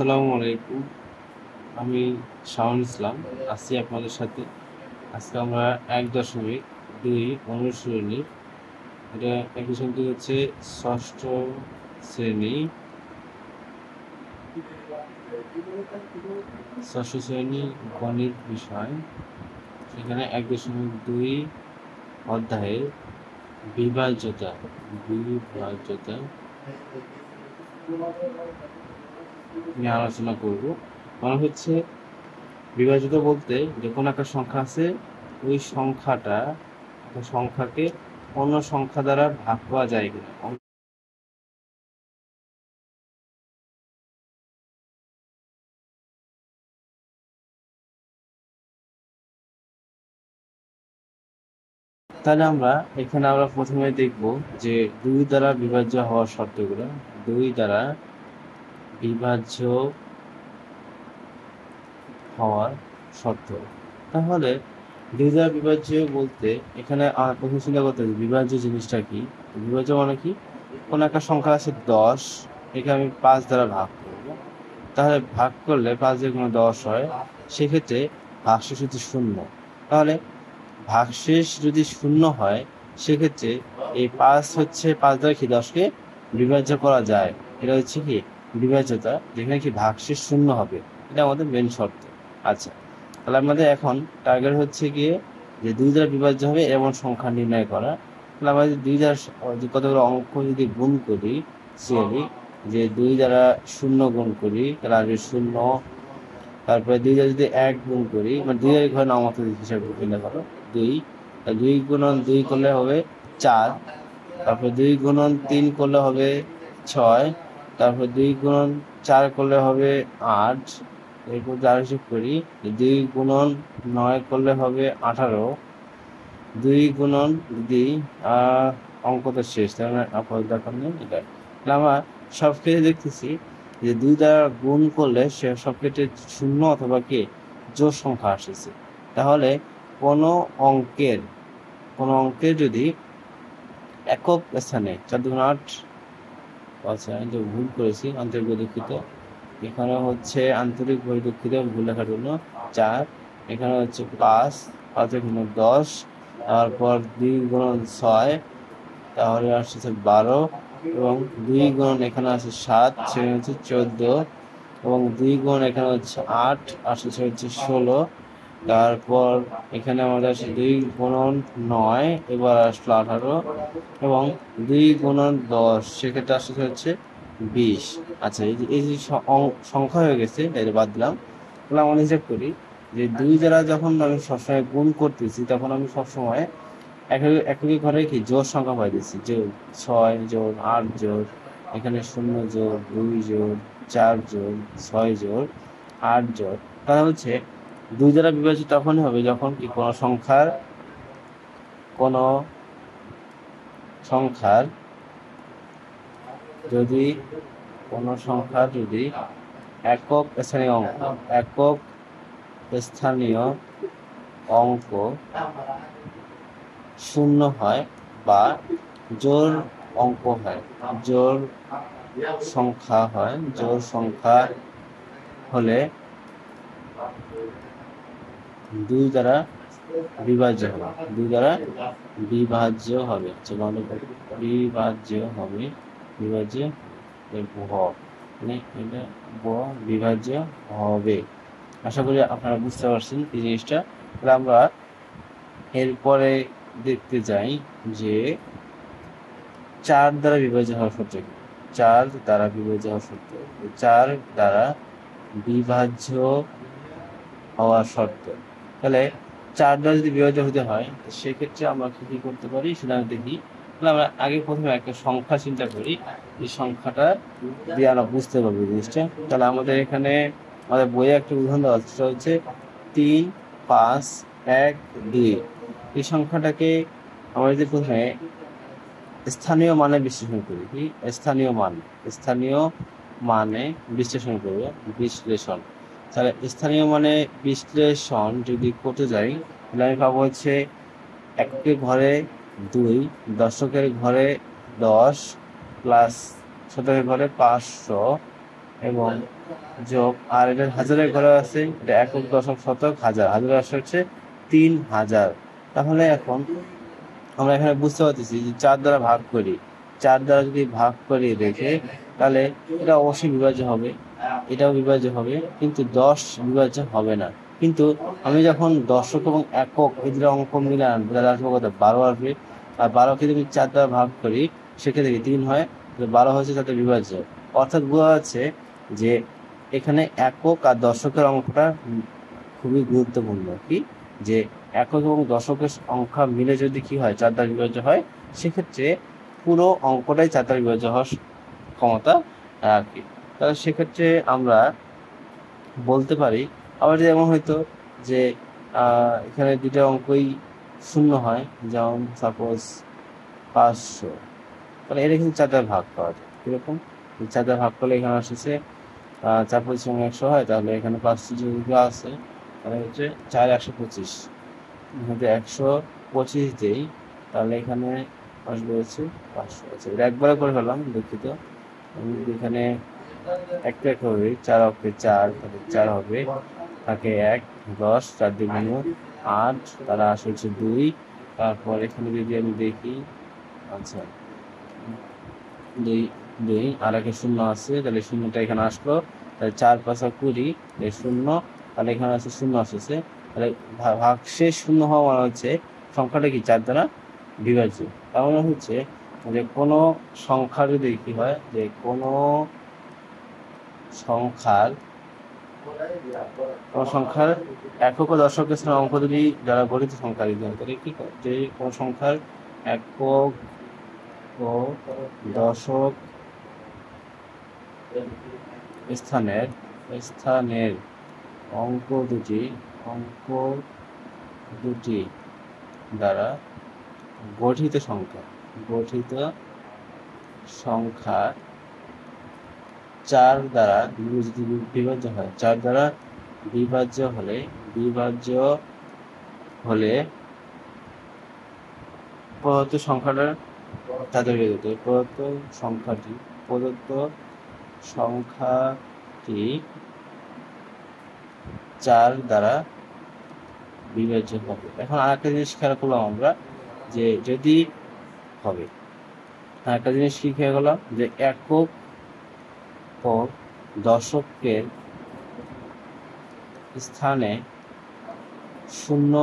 আসসালামু আলাইকুম। আমি শাওন ইসলাম আছি আপনাদের সাথে। আজকে আমরা ১.২ অনুশীলনী, এটা বিষয়টি হচ্ছে ষষ্ঠ শ্রেণী গণিত বিষয়। সেখানে ১.২ অধ্যায়ে বিভাজ্যতা বিভাজ্যতা নিয়ে আলোচনা করব। মানে হচ্ছে বিভাজিত বলতে যে কোনো একটা সংখ্যা আছে, ওই সংখ্যাকে অন্য সংখ্যা দ্বারা ভাগ করা যায় কিনা। তাহলে আমরা প্রথমে দেখব যে ২ দ্বারা বিভাজ্য হওয়ার শর্তগুলো। ২ দ্বারা বিভাজ্য হওয়ার শর্ত। তাহলে ২ দ্বারা বিভাজ্য বলতে এখানে প্রথম চিন্তা করতে হবে বিভাজ্য জিনিসটা কি। বিভাজ্য মানে কি, কোনো একটা সংখ্যা আছে ১০, একে আমি ৫ দ্বারা ভাগ করব। তাহলে ভাগ করলে ৫ দিয়ে কোনো ১০ হয়, সেক্ষেত্রে ভাগশেষ হচ্ছে ০। তাহলে ভাগশেষ যদি ০ হয়, সেক্ষেত্রে এই ৫ দ্বারা কি ১০কে বিভাজ্য করা যায়। এটা হচ্ছে কি বিভাজ্যতা, যেখানে কি ভাগশেষ ০ হবে। এটা আমাদের মেন শর্ত। আচ্ছা, তাহলে আমাদের এখন টার্গেট হচ্ছে গিয়ে যে ২ দ্বারা বিভাজ্য হবে এমন সংখ্যা নির্ণয় করা। তাহলে আমরা যদি ২ দ্বারা কতগুলো অঙ্ক যদি গুণ করি, সিরিয়ালি যে ২ দ্বারা ০ গুণ করি, তাহলে আসবে ০। তারপরে ২ দ্বারা যদি ১ গুণ করি, মানে ২ এর ঘরে নামত হিসাবে নিতে পারো ২, ২ গুণন ২ করলে হবে ৪, তারপরে ২ গুণন ৩ করলে হবে ৬, তারপর ২ গুণন ৪ করলে হবে ৮, এরপর যার হিসেব করি ২ গুণন ৯ করলে হবে ১৮, ২ গুণন যদি অঙ্ক তো শেষ, তার মানে আপাতত দরকার নেই। এটা আমরা সব ক্ষেত্রে দেখতেছি যে ২ দ্বারা গুণ করলে সে সব ক্ষেত্রে ০ অথবা কি জোড় সংখ্যা আসতেছে। তাহলে কোনো অঙ্কের যদি একক স্থানে ৪ ২ ৮, আচ্ছা আমি তো ভুল করেছি, আন্তরিক দুঃখিত। এখানে হচ্ছে আন্তরিক দুঃখিত ভুল লেখার জন্য ৪, এখানে হচ্ছে ৫, ৫ এখানে ১০, তারপর ২ গুণন ৬, তাহলে আসছে ১২, এবং ২ গুণন এখানে আছে ৭, সেখানে হচ্ছে ১৪, এবং ২ গুণন এখানে হচ্ছে ৮, আসছে হচ্ছে ১৬, তারপর এখানে আমাদের আসছে ২ গুণন ৯, এবার আসলো ১৮, এবং ২ গুণন ১০, সেক্ষেত্রে আসছে হচ্ছে ২০। আচ্ছা, এই যে সংখ্যা হয়ে গেছে, এটা বাদ দিলাম। তাহলে আমরা হিসাব করি যে ২ দ্বারা যখন আমি সবসময় গুণ করতেছি, তখন আমি সবসময় একই ঘরে কি জোড় সংখ্যা পাইতেছি, জোড় ৬ জোড় ৮ জোড়, এখানে ০ জোড় ২ জোড় ৪ জোড় ৬ জোড় ৮ জোড়। তাহলে হচ্ছে ২ দ্বারা বিভাজিত তখনই হবে যখন কি কোনো সংখ্যার যদি একক স্থানীয় অঙ্ক ০ হয় বা জোড় অঙ্ক হয়, জোড় সংখ্যা হলে ২ দ্বারা বিভাজ্য হবে। ২ দ্বারা বিভাজ্য হবে, বিভাজ্য হবে। আশা করি আপনারা বুঝতে পারছেন এই জিনিসটা। তাহলে আমরা এরপরে দেখতে যাই যে ৪ দ্বারা বিভাজ্য হওয়ার শর্ত কি। ৪ দ্বারা বিভাজ্য হওয়ার শর্ত, ৪ দ্বারা বিভাজ্য হওয়ার শর্ত। তাহলে ৪ দ্বারা যদি বিভাজ্য হতে হয়, সেক্ষেত্রে আমরা কি করতে পারি সেটা দেখি। তাহলে আমরা আগে প্রথমে একটা সংখ্যা চিন্তা করি, এই সংখ্যাটা দিয়ে আমরা বুঝতে পারবো জিনিসটা। তাহলে আমাদের এখানে আমাদের বইয়ে একটা উদাহরণ দেওয়া আছে, সেটা হচ্ছে ৩ ৫ ১ ২। এই সংখ্যাটাকে আমরা যদি প্রথমে স্থানীয় মানে বিশ্লেষণ করি, কি স্থানীয় মানে বিশ্লেষণ করবো, তাহলে স্থানীয় মানে বিশ্লেষণ যদি করতে যাই, তাহলে আমি পাবো হচ্ছে এককের ঘরে ২, দশকের ঘরে ১০, প্লাস শতকের ঘরে ৫০০, এবং যোগ, আর এটা হাজারের ঘরে আছে, এটা একক দশক শতক হাজার, হাজার আসে হচ্ছে 3000। তাহলে এখন আমরা এখানে বুঝতে পারতেছি যে 4 দ্বারা ভাগ করি, 4 দ্বারা যদি ভাগ করি রেখে, তাহলে এটা অবশ্যই বিভাজ্য হবে, এটাও বিভাজ্য হবে, কিন্তু 10 বিভাজ্য হবে না। কিন্তু আমি যখন দশক এবং একক এই দুটো অঙ্ক মিলে আনবো, তাহলে আসবো কত? 12 আসবে। আর 12কে যদি 4 দ্বারা ভাগ করি, সেক্ষেত্রে 3 হয়, 12 হচ্ছে তাতে বিভাজ্য। অর্থাৎ বোঝা যাচ্ছে যে এখানে একক আর দশকের অঙ্কটা খুবই গুরুত্বপূর্ণ। কি যে একক এবং দশকের সংখ্যা মিলে যদি কি হয়, 4 দ্বারা বিভাজ্য হয়, সেক্ষেত্রে পুরো অঙ্কটাই 4 দ্বারা বিভাজ্য হওয়ার ক্ষমতা রাখে। তাহলে সেক্ষেত্রে আমরা বলতে পারি, আবার যেমন হয়তো যে এখানে দুটো অঙ্কই শূন্য হয়, যেমন সাপোজ 500, তাহলে এটা কিন্তু 4 দ্বারা ভাগ করা যায়। কিরকম? 4 দ্বারা ভাগ করলে এখানে আসছে 4×5=100 হয়, তাহলে এখানে 500 যদি আছে, তাহলে হচ্ছে 4×125, এখানে 125 দেই, তাহলে এখানে আসবে হচ্ছে 500। আচ্ছা, এটা একবারে করে ফেললাম, দুঃখিত। আমি এখানে একটা হবে 4 অক্ষে 4, তাহলে 4 হবে, থাকে 1, 10, 4 2 8, তারা আসে হচ্ছে 2। তারপর এখানে যদি আমি দেখি, আচ্ছা 2 2 আর একে শূন্য আছে, তাহলে শূন্যটা এখানে আসলো, তাহলে 4×5=20, এই শূন্য, তাহলে এখানে আছে শূন্য আসছে, তাহলে ভাগশেষ শূন্য হওয়া মানে হচ্ছে সংখ্যাটা কি 4 দ্বারা বিভাজ্য। তার মানে হচ্ছে যে কোনো সংখ্যা যদি কি হয়, যে কোনো সংখ্যার একক ও দশকের স্থানে অঙ্ক যদি যারা গণিত সংখ্যা দিতে হয়, তাহলে কি করে? যে কোনো সংখ্যার একক ও দশক স্থানের স্থানের অঙ্ক দুটি দ্বারা গঠিত সংখ্যা 4 দ্বারা বিভাজ্য হয়। 4 দ্বারা বিভাজ্য হলে প্রদত্ত সংখ্যাটা তাদের বিভাজ্য। প্রদত্ত সংখ্যাটি 4 দ্বারা বিভাজ্য হবে। এখন আরেকটা জিনিস খেয়াল করলাম আমরা, যে যদি হবে, আরেকটা জিনিস কি খেয়াল করলাম, যে একক ও দশকের স্থানে শূন্য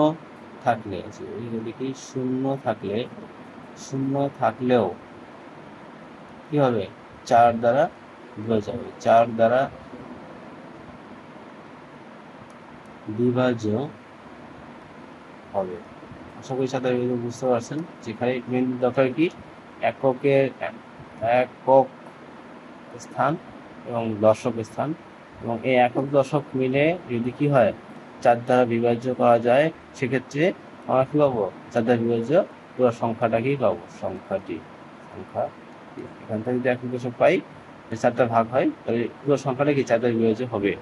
থাকলে, দেখি শূন্য থাকলেও কি হবে? 4 দ্বারা বিভাজ্য হবে, 4 দ্বারা বিভাজ্য হবে। আশা করি সাথে বুঝতে পারছেন। যেখানে মেন দরকার কি, একক স্থান এবং দশক স্থান, এবং এই একক দশক মিলে যদি কি হয়, 4 দ্বারা বিভাজ্য করা যায়, সেক্ষেত্রে আমরা কি পাবো? 4 দ্বারা বিভাজ্য পুরো সংখ্যাটাকেই পাবো, সংখ্যাটি এখান থেকে যদি একক দশক পাই, 4টা ভাগ হয়, তাহলে পুরো সংখ্যাটা কি 4 দ্বারা বিভাজ্য হবে।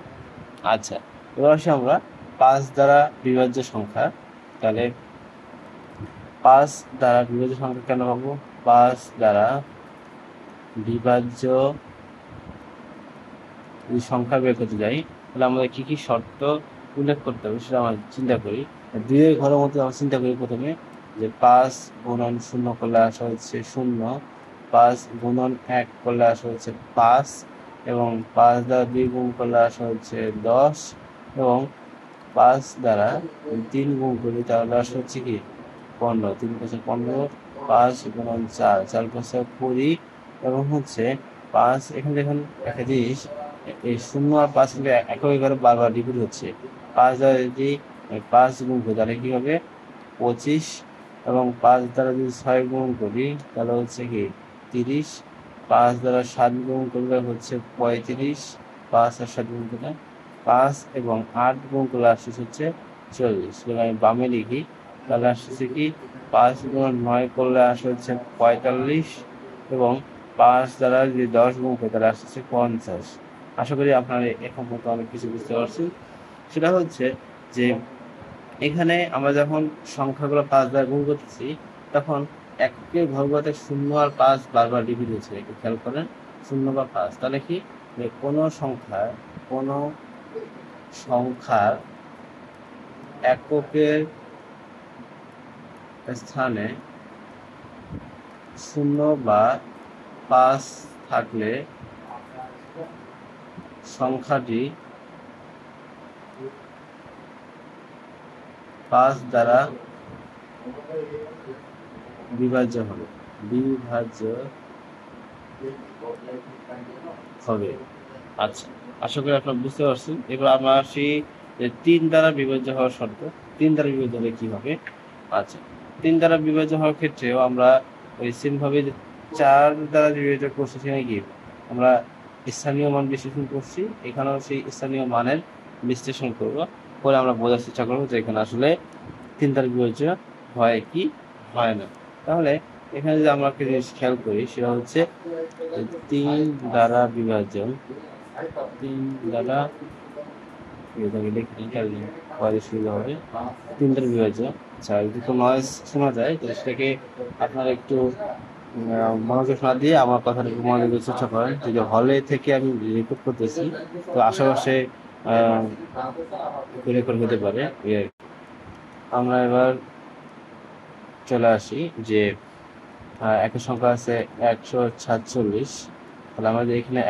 আচ্ছা, এবার আসি আমরা 5 দ্বারা বিভাজ্য সংখ্যা। তাহলে 5 দ্বারা বিভাজ্য সংখ্যা কেন পাবো? 5 দ্বারা বিভাজ্য যদি সংখ্যা বের করতে যাই, তাহলে আমাদের কি কি শর্ত উল্লেখ করতে হবে সেটা আমরা চিন্তা করি। 2 এর ঘরের মধ্যে আমরা চিন্তা করি প্রথমে, যে 5 গুণন 0 করলে আসা হচ্ছে 0, 5 গুণন 1 করলে আসা হচ্ছে 5, এবং 5 দ্বারা 2 গুণ করলে আসা হচ্ছে 10, এবং 5 দ্বারা 3 গুণ করি তাহলে আসা হচ্ছে কি 15, 3×15, 5 গুণন 4, 4×20, এবং হচ্ছে 5, এখানে দেখুন একটা জিনিস, এই 0 আর 5 কিন্তু একই ঘরে বারবার রিপিট হচ্ছে। 5 দ্বারা যদি 5 গুণ করি তাহলে কি হবে? 25, এবং 5 দ্বারা যদি 6 গুণ করি তাহলে হচ্ছে কি 30, 5 দ্বারা 7 গুণ করলে হচ্ছে 35, 5 আর 7 গুণ করলে 5, এবং 8 গুণ করলে আসছে হচ্ছে 40। আমি বামে লিখি, তাহলে আসছে কি 5 গুণ 9 করলে আসে হচ্ছে 45, এবং 5 দ্বারা যদি 10 গুণ করি তাহলে আসছে 50। আশা করি আপনারা এখন মতো অনেক কিছু বুঝতে পারছেন। সেটা হচ্ছে যে এখানে আমরা যখন সংখ্যাগুলো 5 দ্বারা গুণ করতেছি, তখন এককে ঘরগুলোতে 0 আর 5 বারবার রিপিট হচ্ছে, একটু খেয়াল করেন, 0 বা 5, তাহলে কি যে কোনো সংখ্যার এককের স্থানে 0 বা 5 থাকলে সংখ্যাটি 5 দ্বারা বিভাজ্য হবে। আচ্ছা, আশা করি আপনারা বুঝতে পারছেন। এবার আমরা আসি যে 3 দ্বারা বিভাজ্য হওয়ার শর্ত। 3 দ্বারা বিভাজ্য হলে কি হবে? আচ্ছা, 3 দ্বারা বিভাজ্য হওয়ার ক্ষেত্রেও আমরা ওই সেম ভাবে 4 দ্বারা বিভাজ্য করছি, সেখানে কি আমরা স্থানীয় মান বিশ্লেষণ করছি, এখানেও সেই স্থানীয় মানের বিশ্লেষণ করব, করে আমরা বোঝার চেষ্টা করবো যে এখানে আসলে 3 দ্বারা বিভাজ্য হয় কি হয় না। তাহলে এখানে যদি আমরা একটা জিনিস খেয়াল করি, সেটা হচ্ছে 3 দ্বারা বিভাজন, 3 দ্বারা সুবিধা হবে। 3 দ্বারা বিভাজ্য। আচ্ছা, যদি কোনো নয়েজ শোনা যায় তো সেটাকে আপনারা একটু মনোযোগ না দিয়ে আমার কথাটা একটু মনোযোগ দেওয়ার চেষ্টা করেন। যদি হলে থেকে আমি রেকর্ড করতেছি, তো আশেপাশে রেকর্ড হতে পারে। আমরা এবার চলে আসি যে একের সংখ্যা আছে 147। তাহলে আমাদের এখানে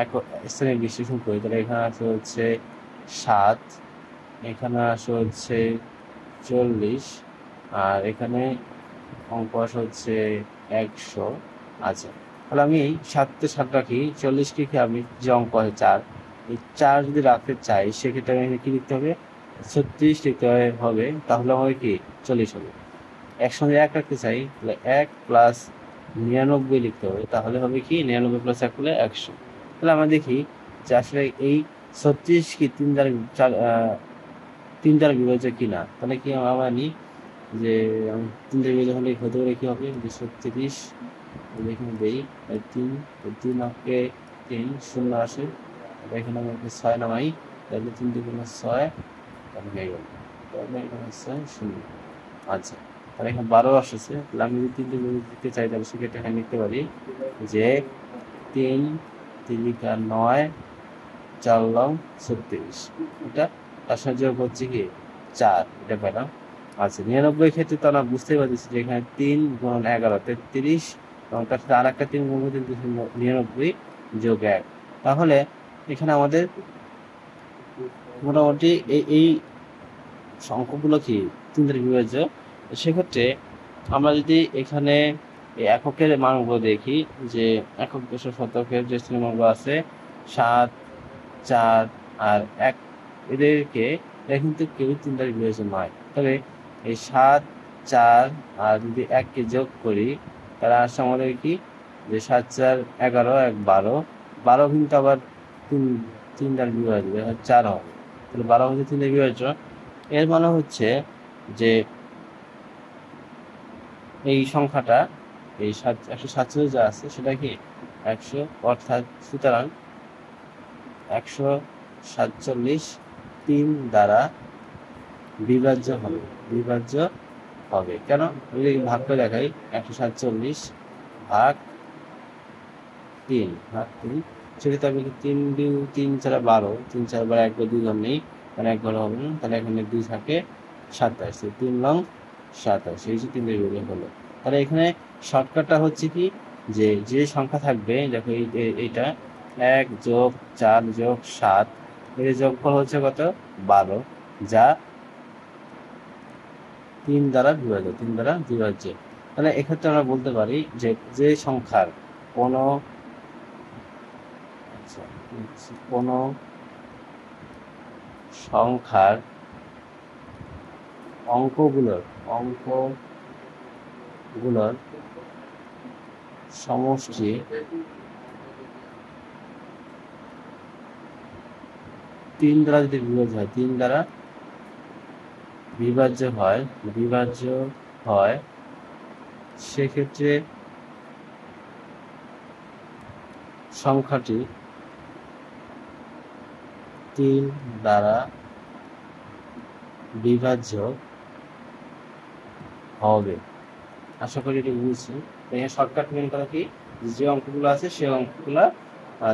স্থানে বিশ্লেষণ করি, তাহলে এখানে আছে হচ্ছে 7, এখানে আসে হচ্ছে 40, আর এখানে অঙ্ক আসে হচ্ছে 100 আছে। তাহলে আমি 7 রাখি, 40 কে আমি যে অঙ্ক আছে 4, এই 4 যদি রাখতে চাই সেক্ষেত্রে আমি কি লিখতে হবে? 36 লিখতে হবে। তাহলে আমাদের কি 40 হবে। একসঙ্গে 1 রাখতে চাই, তাহলে 1 প্লাস 99 লিখতে হবে। তাহলে হবে কি 99 প্লাস 1 হলে 100। তাহলে আমরা দেখি যে আসলে এই 36 কি 3 দ্বারা বিভাজ্য কিনা। তাহলে কি আমরা নিই যে 3 দ্বারা বিভাজ্য হলে হতে পারে কি হবে যে 36 এখানে দেই 3 অঙ্কে 3 শূন্য আসে, এখানে আমি 6 নামাই, তাহলে 3 2 6, তাহলে হয়ে গেল, তাহলে এখানে হচ্ছে 0। আচ্ছা, তাহলে এখানে 12 আসছে। তাহলে আমি যদি 3 দিয়ে দিতে চাই তাহলে সেক্ষেত্রে এখানে লিখতে পারি যে 3 3 9 4 লং 36। এটা তার সাথে যোগ হচ্ছে কি 4, এটা পেলাম। আচ্ছা, 99 ক্ষেত্রে তো আমরা বুঝতেই পারছি যে এখানে 3 গুণ 11 33, এবং তার সাথে আর একটা 3 গুণ করতে 99 যোগ 1। তাহলে এখানে আমাদের মোটামুটি এই সংখ্যাগুলো কি 3 দ্বারা বিভাজ্য। সেক্ষেত্রে আমরা যদি এখানে এককের মানগুলো দেখি, যে একক দশক শতকের যে শ্রেণীমানগুলো আছে 7, 4 আর 1, এদেরকে এরা কিন্তু কেউ 3 দ্বারা বিভাজ্য নয়। তবে এই 7, 4 আর যদি 1কে যোগ করি, তারা আসছে আমাদের কি যে 7 4 11, 1 12, 12 কিন্তু আবার 3 দ্বারা বিভাজ্য, 4 হবে। তাহলে 12 হচ্ছে 3 দ্বারা বিভাজ্য। এর মানে হচ্ছে যে এই সংখ্যাটা এই 147 যা আছে সেটা কি 100, অর্থাৎ সুতরাং 147 3 দ্বারা বিভাজ্য হবে। কেন? যদি ভাগ করে দেখাই, 147 ভাগ 3 সেক্ষেত্রে আমি 3 2 3 4 12, 3 4 12 1 2 ঘর নেই, মানে 1 ঘর হবে না। তাহলে এখানে 2 থাকে 27, 3 লং 27, এই যে 3 দিয়ে বিভাজ্য হলো। তাহলে এখানে শর্টকাটটা হচ্ছে কি যে সংখ্যা থাকবে, দেখো এইটা 1 যোগ 4 যোগ 7, এর যোগফল হচ্ছে কত 12, যা 3 দ্বারা বিভাজ্য। তাহলে এক্ষেত্রে আমরা বলতে পারি যে সংখ্যার কোনো সংখ্যার অঙ্কগুলোর সমষ্টি 3 দ্বারা যদি বিভাজ্য হয় সেক্ষেত্রে সংখ্যাটি 3 দ্বারা বিভাজ্য হবে। আশা করি এটা বুঝছি। এখানে শর্টকাট মেন কথা কি, যে অঙ্কগুলো আছে সেই অঙ্কগুলো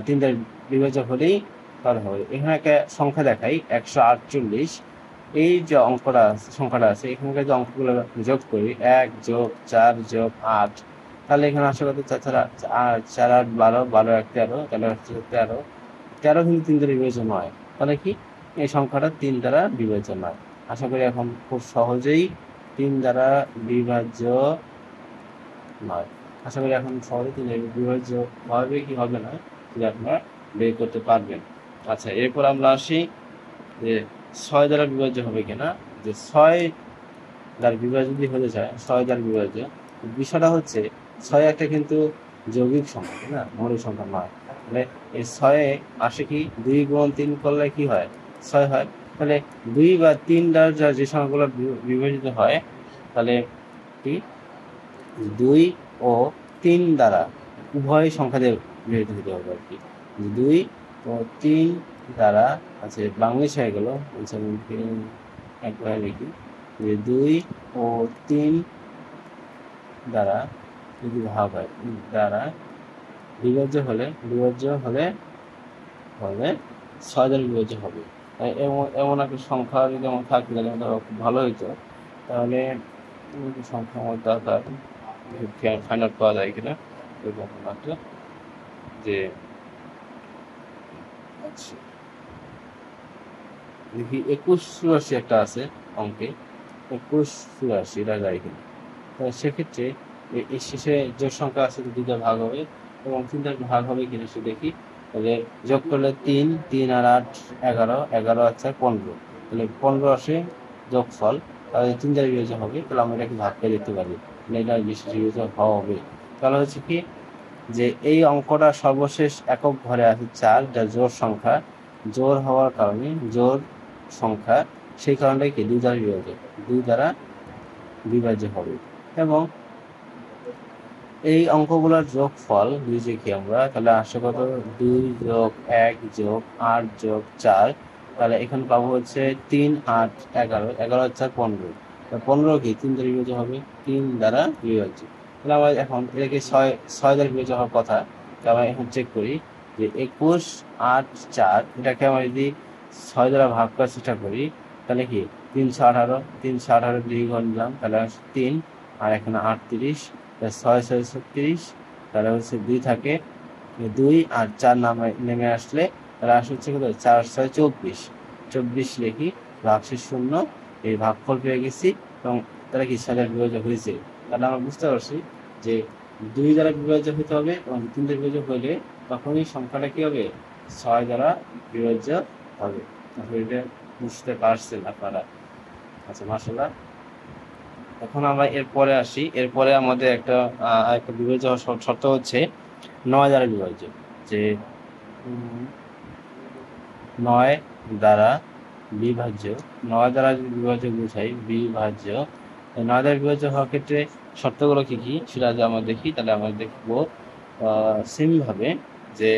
3 দ্বারা বিভাজ্য হলেই তাহলে হবে। এখানে একটা সংখ্যা দেখাই 148। এই যে সংখ্যাটা আছে এখানকার যে অঙ্কগুলো যোগ করি 1 যোগ 4 যোগ 8, তাহলে এখানে আসে কত 4 8 12, 12 1 13, তাহলে হচ্ছে 13। 13 কিন্তু 3 দ্বারা বিভাজ্য নয়, তাহলে কি এই সংখ্যাটা 3 দ্বারা বিভাজ্য নয়। আশা করি এখন খুব সহজেই 3 দ্বারা বিভাজ্য নয়। আশা করি এখন সহজে 3 দ্বারা বিভাজ্য হবে কি হবে না সেটা আপনারা বের করতে পারবেন। আচ্ছা, এরপর আমরা আসি যে 6 দ্বারা বিভাজ্য হবে কিনা। যে 6 দ্বারা বিভাজ্য যদি হতে চায়, 6 দ্বারা বিভাজ্য, বিষয়টা হচ্ছে 6 একটা কিন্তু যৌগিক সংখ্যা, তাই না, মৌলিক সংখ্যা নয়। তাহলে এই 6 আসে কি 2 গুণ 3 করলে কি হয় 6 হয়। তাহলে 2 বা 3 দ্বারা যে সংখ্যাগুলো বিভাজিত হয় তাহলে কি 2 ও 3 দ্বারা উভয় সংখ্যা দিয়ে বিভাজিত হতে হবে আর কি। 2 ও 3 দ্বারা, আচ্ছা বাংলিশ হয়ে গেল, একবার লিখি যে 2 ও 3 দ্বারা যদি ভাগ হয় দ্বারা বিভাজ্য হলে হবে 6 দ্বারা বিভাজ্য হবে। এমন একটা সংখ্যা যদি আমার থাকতো তাহলে খুব ভালো হইতো। তাহলে সংখ্যা আমার দরকার ফাইন্ড আউট করা যায় কিনা এরকম একটা যে আচ্ছা দেখি 21 একটা আছে অঙ্কে, 21 এটা যায় কিনা। সেক্ষেত্রে এই শেষে যে সংখ্যা আছে 2 দ্বারা ভাগ হবে এবং 3 দ্বারা ভাগ হবে কিনা সে দেখি। তাহলে যোগ করলে 3, 3 আর 8 11, 11 আছে 15, তাহলে 15 আসে যোগফল, তাহলে 3 দ্বারা বিভাজ্য হবে। তাহলে আমরা এটাকে ভাগ করে দিতে পারি, এটা বিশেষ বিভাজ্য হবে। তাহলে হচ্ছে কি যে এই অঙ্কটা সর্বশেষ একক ঘরে আছে 4, যা জোড় সংখ্যা। জোড় হওয়ার কারণে জোড় সংখ্যা, সেই কারণে কি 2 দ্বারা বিভাজ্য, 2 দ্বারা বিভাজ্য হবে। এবং এই অঙ্কগুলোর যোগফল লিখি আমরা, তাহলে আসে কত 2 যোগ 1 যোগ 8 যোগ 4, তাহলে এখানে পাবো হচ্ছে 3 8 11, 11 4 15, 15 কি 3 দ্বারা বিভাজ্য হবে, 3 দ্বারা বিভাজ্য। তাহলে আমরা এখন এটাকে 6 দ্বারা বিভাজ্য হওয়ার কথা, আমরা এখন চেক করি যে 21 8 4, এটাকে আমরা যদি 6 দ্বারা ভাগ করার চেষ্টা করি তাহলে কি 318, 318 2 গুণ দিলাম তাহলে 3, আর এখানে 38, 6 6 36, তাহলে হচ্ছে 2 থাকে, 2 আর 4 নেমে আসলে তাহলে আসে হচ্ছে কত 4 6 24, 24 লিখি, ভাগশেষ 0, এই ভাগফল পেয়ে গেছি। এবং তাহলে কি 6 দ্বারা বিভাজ্য হয়েছে। তাহলে আমরা বুঝতে পারছি যে 2 দ্বারা বিভাজ্য হতে হবে এবং 3 দ্বারা বিভাজ্য হলে তখনই সংখ্যাটা কি হবে 6 দ্বারা বিভাজ্য হবে। তাহলে এটা বুঝতে পারছেন আপনারা। আচ্ছা মাশাআল্লাহ। এখন আমরা এরপরে আসি, এরপরে আমাদের একটা বিভাজ্য শর্ত হচ্ছে 9 দ্বারা বিভাজ্য, যে 9 দ্বারা বিভাজ্য, 9 দ্বারা যদি বিভাজ্য বোঝাই বিভাজ্য, 9 দ্বারা বিভাজ্য হওয়ার ক্ষেত্রে শর্তগুলো কি কি সেটা যদি আমরা দেখি তাহলে আমরা দেখবো সেম ভাবে যে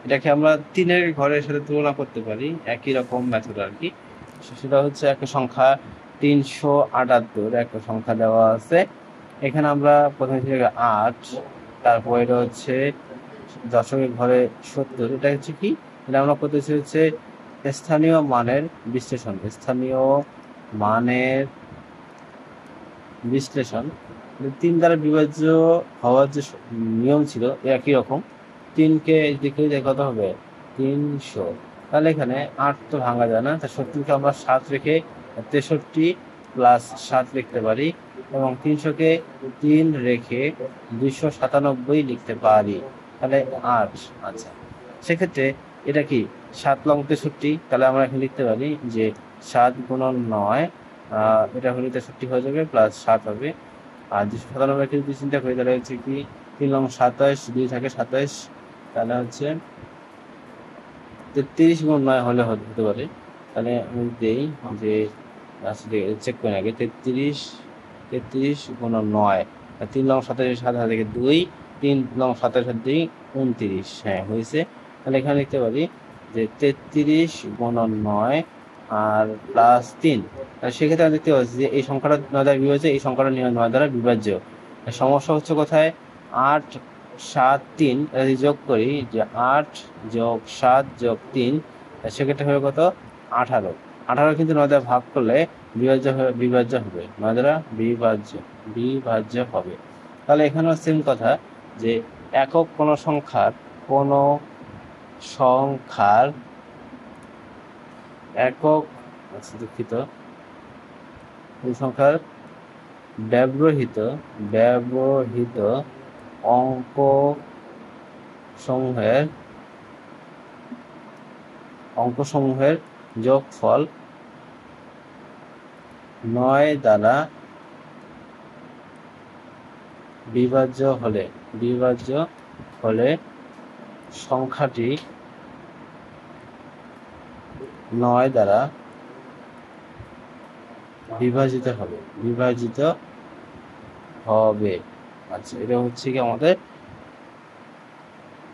এটাকে আমরা 3-এর ঘরের সাথে তুলনা করতে পারি, একই রকম মেথড আর কি। সেটা হচ্ছে একটা সংখ্যা 378, একটা সংখ্যা দেওয়া আছে এখানে। আমরা প্রথমে থেকে 8, তারপর এটা হচ্ছে দশমিক ঘরে 70, এটা হচ্ছে কি এটা আমরা করতেছি হচ্ছে স্থানীয় মানের বিশ্লেষণ। স্থানীয় মানের বিশ্লেষণ 3 দ্বারা বিভাজ্য হওয়ার যে নিয়ম ছিল একই রকম। 3কে দেখে কত হবে 300, তাহলে এখানে 8 তো ভাঙা যায় না, তা 70কে আমরা 7 রেখে 63 প্লাস 7 লিখতে পারি এবং 300কে 3 রেখে 297 লিখতে পারি, তাহলে 8। আচ্ছা, সেক্ষেত্রে এটা কি 7 লং 63, তাহলে আমরা এখানে লিখতে পারি যে 7 গুণন 9, এটা হলে 63 হয়ে যাবে প্লাস 7 হবে। আর 297 যদি চিন্তা করি তাহলে হচ্ছে কি 3 লং 27, 2 থাকে 27, তাহলে হচ্ছে 33 গুণ 9 হলে হতে পারে। তাহলে আমি দেই যে আসলে চেক করি আগে 33 গুণন 9, 3 লং 27, 7 থেকে 2, 3 লং 27 2 29, হ্যাঁ হয়েছে। তাহলে এখানে লিখতে পারি যে 33 গুণন 9 আর প্লাস 3। সেক্ষেত্রে আমরা দেখতে পাচ্ছি যে এই সংখ্যাটা 9 দ্বারা বিভাজ্য, এই সংখ্যাটা 9 দ্বারা বিভাজ্য। সমস্যা হচ্ছে কোথায় 8 7 3 যদি যোগ করি যে 8 যোগ 7 যোগ 3, সেক্ষেত্রে হবে কত? 18। 18 কিন্তু 9 দ্বারা ভাগ করলে বিভাজ্য হবে, 9 দ্বারা বিভাজ্য হবে। তাহলে এখানেও সেম কথা, যে একক কোনো সংখ্যার একক, দুঃখিত, কোন সংখ্যার ব্যবহৃত অঙ্ক সমূহের যোগফল 9 দ্বারা বিভাজ্য হলে সংখ্যাটি 9 দ্বারা বিভাজিত হবে। আচ্ছা, এটা হচ্ছে কি আমাদের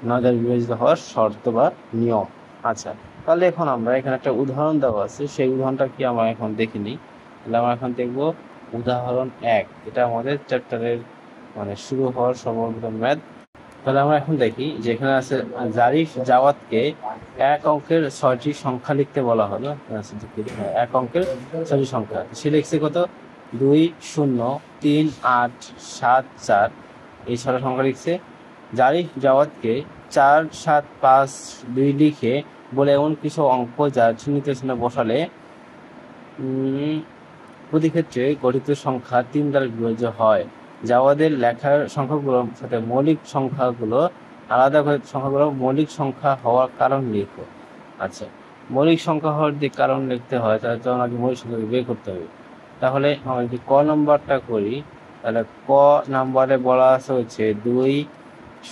9 দ্বারা বিভাজিত হওয়ার শর্ত বা নিয়ম। আচ্ছা, তাহলে এখন আমরা এখানে একটা উদাহরণ দেওয়া আছে, সেই উদাহরণটা কি আমরা এখন দেখে নিই। তাহলে আমরা এখন দেখব উদাহরণ 1। এটা আমাদের চ্যাপ্টারের শুরু হওয়ার সর্বপ্রথম ম্যাথ। তাহলে আমরা এখন দেখি যে এখানে আছে জারিফ জাওয়াদকে এক অঙ্কের 6টি সংখ্যা লিখতে বলা হলো। এক অঙ্কের 6টি সংখ্যা সে লিখছে কত? 2 0 3 8 7 4, এই 6টা সংখ্যা লিখছে। জারিফ জাওয়াদকে 4 7 5 2 লিখে বলে এমন কিছু অঙ্ক যা চিহ্নিত চিহ্নে বসালে প্রতি ক্ষেত্রে গঠিত সংখ্যা 3 দ্বারা বিভাজ্য হয়। জাওয়াদের লেখার সংখ্যাগুলোর সাথে মৌলিক সংখ্যাগুলো আলাদা করে সংখ্যাগুলো মৌলিক সংখ্যা হওয়ার কারণ লিখো। আচ্ছা, মৌলিক সংখ্যা হওয়ার যে কারণ লিখতে হয়, তার জন্য আগে মৌলিক সংখ্যা বের করতে হবে। তাহলে আমরা যদি ক নম্বরটা করি, তাহলে ক নম্বরে বলা আছে হচ্ছে 2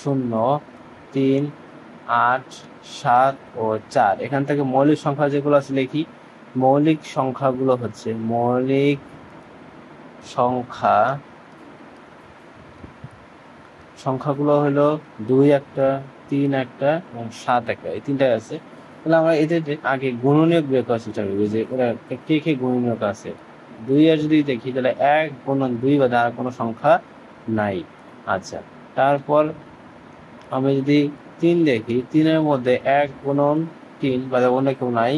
0 3 8 7 ও 4। এখান থেকে মৌলিক সংখ্যা যেগুলো আছে লিখি। মৌলিক সংখ্যাগুলো হচ্ছে সংখ্যাগুলো হলো 2 একটা, 3 একটা এবং 7 একটা, এই তিনটাই আছে। তাহলে আমরা এদের আগে গুণনীয়ক বের করার চেষ্টা করবো, যে ওরা কে গুণনীয়ক আছে। 2 এর যদি দেখি তাহলে 1 গুণন 2 বাদে আর কোনো সংখ্যা নাই। আচ্ছা, তারপর আমি যদি 3 দেখি, 3 এর মধ্যে 1 গুণন 3 বাদে অন্য কেউ নাই।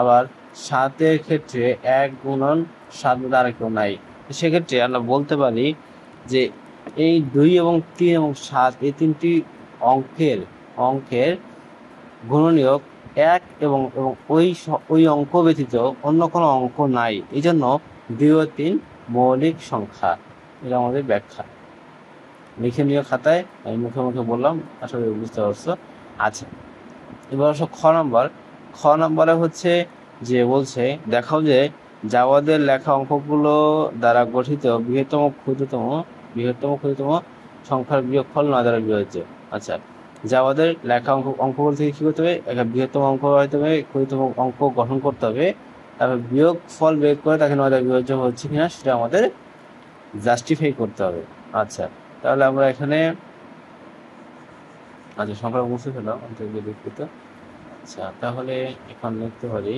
আবার 7 এর ক্ষেত্রে 1 গুণন 7 বাদে আর কেউ নাই। সেক্ষেত্রে আমরা বলতে পারি যে এই 2 এবং 3 এবং 7 এই তিনটি অঙ্কের গুণনীয়ক 1 এবং ওই অঙ্ক ব্যতীত অন্য কোনো অঙ্ক নাই। এই জন্য 2 ও 3 মৌলিক সংখ্যা। এটা আমাদের ব্যাখ্যা। লিখে নিয়ে খাতায়, আমি মুখে বললাম, আসলে বুঝতে পারছো। আচ্ছা, এবার আসো খ নম্বরে হচ্ছে যে বলছে দেখাও যে জাওয়াদের লেখা অঙ্কগুলো দ্বারা গঠিত বৃহত্তম ক্ষুদ্রতম সংখ্যার বিয়োগফল 9 দ্বারা বিভাজ্য। আচ্ছা, জাওয়াদের লেখা অঙ্কগুলো থেকে কি করতে হবে? একটা বৃহত্তম অঙ্ক হইতে হবে, ক্ষুদ্রতম অঙ্ক গঠন করতে হবে, তারপর বিয়োগফল বের করে তাকে 9 দ্বারা বিভাজ্য হচ্ছে কিনা সেটা আমাদের জাস্টিফাই করতে হবে। আচ্ছা, তাহলে আমরা এখানে সংখ্যা মুছে ফেলাম, দুঃখিত। আচ্ছা, তাহলে এখন লিখতে পারি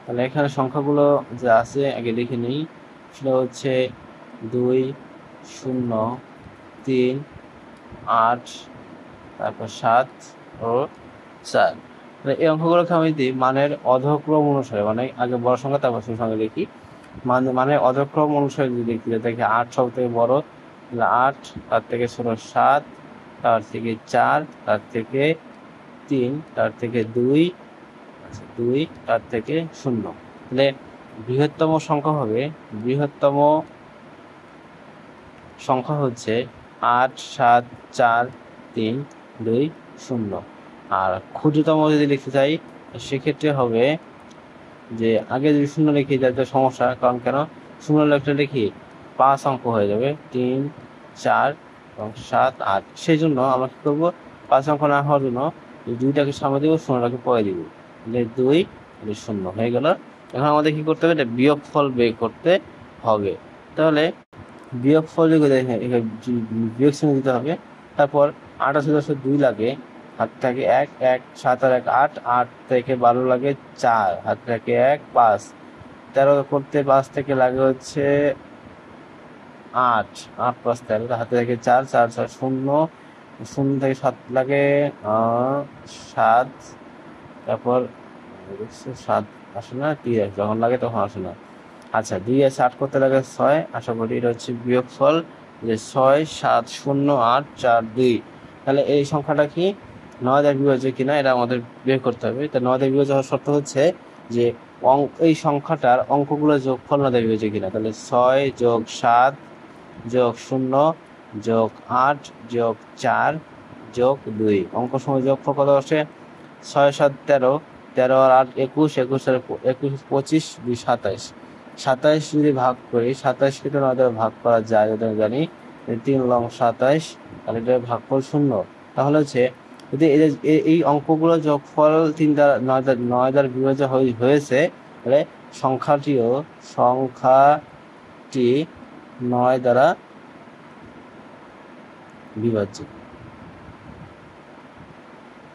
তাহলে এখানে সংখ্যাগুলো যে আছে আগে লিখে নিই। সেটা হচ্ছে 2 0 3 8, তারপর 7 ও 4। এই অঙ্কগুলোকে আমি দিই মানের অধক্রম অনুসারে, আগে বড় সংখ্যা তারপর ছোট সংখ্যা লিখি। মানের অধক্রম অনুসারে যদি দেখি, দেখি 8 সব থেকে বড়, 8, তার থেকে ছোট 7, তার থেকে 4, তার থেকে 3, তার থেকে 2, তার থেকে 0। তাহলে বৃহত্তম সংখ্যা হচ্ছে 8 7 4 3 2 0। আর ক্ষুদ্রতম যদি লিখতে চাই সেক্ষেত্রে হবে যে আগে যদি 0 লিখি তাহলে সমস্যা, কারণ কেন 0 লিখতে লিখি 5 অঙ্ক হয়ে যাবে, 3 4 এবং 7 8। সেই জন্য আমরা কি করবো, 5 অঙ্ক না হওয়ার জন্য 2টাকে সামনে দিব, 0টাকে পরে দিব, 2 0 হয়ে গেল। এখন আমাদের কি করতে হবে, এটা বিয়োগফল বের করতে হবে। তাহলে বিয়োগফল বিয়োগ চিহ্ন দিতে হবে। তারপর 8 2 লাগে, হাত থাকে 1, 1 7 আর 1 8, 8 থেকে 12 লাগে 4, হাত থাকে 1 5, 13 করতে 5 থেকে লাগে হচ্ছে 8, 8 5 13, হাতে থাকে 4, 4 4 0, 0 থেকে 7 লাগে 7, তারপর 7 আসে না, 2 যখন লাগে তখন আসে না। আচ্ছা 2 আছে 8 করতে লাগে 6, আশা করি এটা হচ্ছে বিয়োগফল, যে 6 7 0 8 4 2। তাহলে এই সংখ্যাটা কি 9 দ্বারা বিভাজ্য কিনা এটা আমাদের বের করতে হবে। তো 9 দ্বারা বিভাজ্য হওয়ার শর্ত হচ্ছে যে এই সংখ্যাটার অঙ্কগুলোর যোগফল 9 দ্বারা বিভাজ্য কিনা। তাহলে 6 যোগ 7 যোগ 0 যোগ 8 যোগ 4 যোগ 2, অঙ্ক সময় যোগফল কত আসে? 6 7 13, 13 আর 8 21, 21 আর 21 25, 2 27, 27 যদি ভাগ করি, 27 কিন্তু 9 দ্বারা ভাগ করা যায়, এটা জানি, 3 লং 27, তাহলে এটা ভাগফল 0। তাহলে হচ্ছে যদি এই অঙ্কগুলো যোগফল 3 দ্বারা 9 দ্বারা বিভাজ্য হয়েছে, তাহলে সংখ্যাটি 9 দ্বারা বিভাজ্য,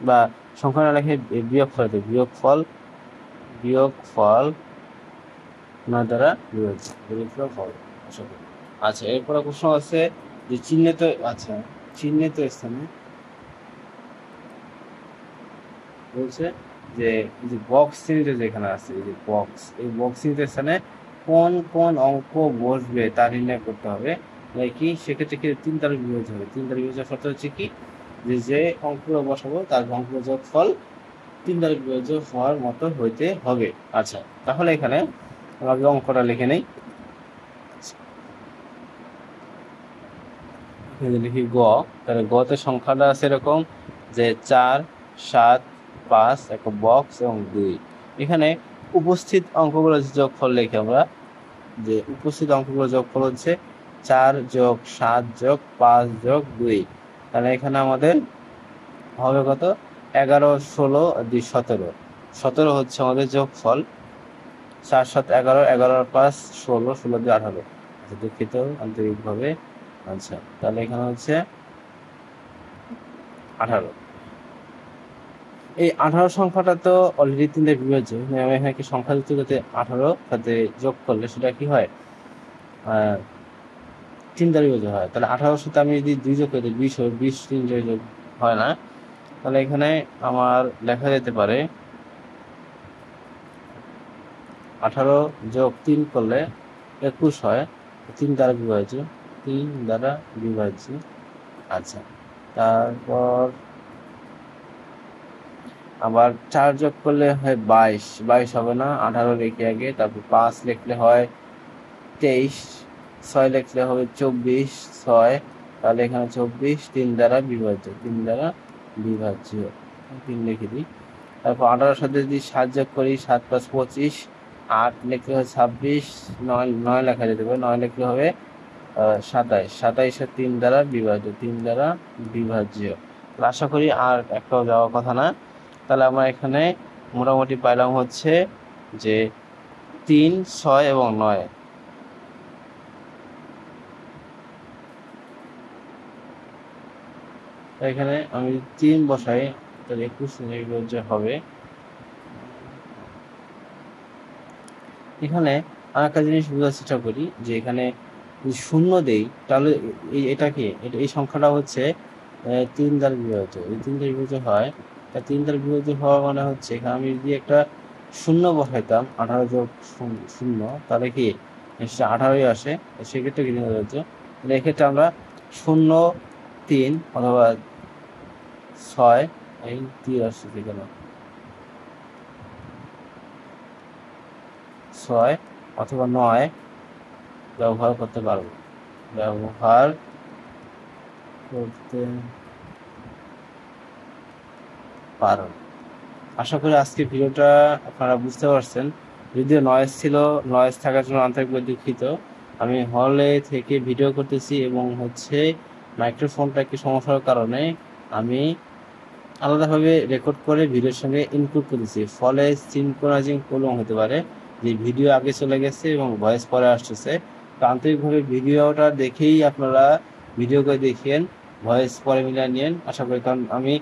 বা সংখ্যা না লিখে বিয়োগফল 9 দ্বারা বিভাজ্য, বিয়োগফল। আচ্ছা এরপরে প্রশ্ন আছে যে চিহ্নিত স্থানে বলছে যে বক্স চিহ্নিত যেখানে আছে, এই বক্স চিহ্নিত স্থানে কোন কোন অঙ্ক বসবে তা নির্ণয় করতে হবে। কি সেক্ষেত্রে কি 3 দ্বারা বিভাজ্য হবে। 3 দ্বারা বিভাজ্য শর্ত হচ্ছে কি, যে অঙ্কগুলো বসাবো তার অঙ্কগুলো যোগফল 3 দ্বারা বিভাজ্য হওয়ার মতো হইতে হবে। আচ্ছা তাহলে এখানে আমাকে অঙ্কটা লিখে নেই। লিখি গ, তাহলে গতে সংখ্যাটা আছে এরকম যে 4 7 5 একটা বক্স এবং 2। এখানে উপস্থিত অঙ্কগুলো যোগফল লিখি আমরা, যে উপস্থিত অঙ্কগুলো যোগফল হচ্ছে 4 যোগ 7 যোগ 5 যোগ 2। তাহলে এখানে আমাদের হবে কত? 11 16 2 17, 17 হচ্ছে আমাদের যোগফল। 4 7 11, 11 আর 5 16, 16 দিয়ে 18। আচ্ছা দুঃখিত আন্তরিকভাবে। আচ্ছা তাহলে এখানে হচ্ছে 18। এই 18 সংখ্যাটা তো অলরেডি 3 দিয়ে বিভাজ্য, এখানে কি সংখ্যা যুক্ত যাতে 18 সাথে যোগ করলে সেটা কি হয় 3 দ্বারা বিভাজ্য হয়। তাহলে 18 সাথে আমি যদি 2 যোগ করি 20 হয়, 20 3 যোগ হয় না। তাহলে এখানে আমার লেখা যেতে পারে 18 যোগ 3 করলে 21 হয়, 3 দ্বারা বিভাজ্য, 3 দ্বারা বিভাজ্য। আচ্ছা তারপর আবার 4 যোগ করলে হয় 22, 22 হবে না, 18 লিখে আগে, তারপর 5 লিখলে হয় 23, 6 লিখলে হবে 24, 6, তাহলে এখানে 24 3 দ্বারা বিভাজ্য, 3 দ্বারা বিভাজ্য, 3 লিখে দিই। তারপর 18 সাথে যদি 7 যোগ করি, 7 + 25, 8 লিখলে হয় 26, 9 লেখা যেতে পারে, 9 লিখলে হবে 27, 27 এর 3 দ্বারা বিভাজ্য, 3 দ্বারা বিভাজ্য। আশা করি আর একটাও যাওয়ার কথা না। তাহলে আমরা এখানে মোটামুটি পাইলাম হচ্ছে যে 3 6 এবং 9। এখানে আমি 3 বসাই, তাহলে 21 বিভাজ্য হবে। এখানে আর একটা জিনিস বোঝার চেষ্টা করি, যে এখানে যদি 0 দেই তাহলে এটা কি, এই সংখ্যাটা হচ্ছে 3 দ্বারা বিভাজ্য, এই 3 দ্বারা বিভাজ্য হয়। তা 3 দ্বারা বিভাজ্য হওয়া মানে হচ্ছে এখানে আমি যদি একটা 0 বসাইতাম, 18 যোগ 0, তাহলে কি 18ই আসে, সেক্ষেত্রে কি বিভাজ্য। তাহলে এক্ষেত্রে আমরা 0 3 অথবা 6, এই 3 আসছে কেন 6 অথবা 9 ব্যবহার করতে পারবো, ব্যবহার করতে পারো। আশা করি আজকে ভিডিওটা আপনারা বুঝতে পারছেন। যদিও নয়েজ ছিল, নয়েজ থাকার জন্য আন্তরিকভাবে দুঃখিত। আমি হলে থেকে ভিডিও করতেছি এবং হচ্ছে মাইক্রোফোনটা একটু সমস্যার কারণে আমি আলাদাভাবে রেকর্ড করে ভিডিওর সঙ্গে ইনক্লুড করেছি, ফলে সিনক্রোনাইজিং প্রবলেম হতে পারে, যে ভিডিও আগে চলে গেছে এবং ভয়েস পরে আসতেছে। তো আন্তরিকভাবে ভিডিওটা দেখেই আপনারা ভিডিও করে দেখিয়েন, ভয়েস পরে মিলিয়ে নিন আশা করি। কারণ আমি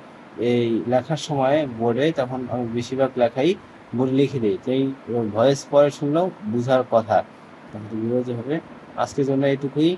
এই লেখার সময় বোর্ডে, তখন আমি বেশিরভাগ লেখাই বোর্ডে লিখে দিই, তো এই ভয়েস পরে শুনলেও বোঝার কথা, তাহলে বিভাজ্য হবে। আজকের জন্য এইটুকুই।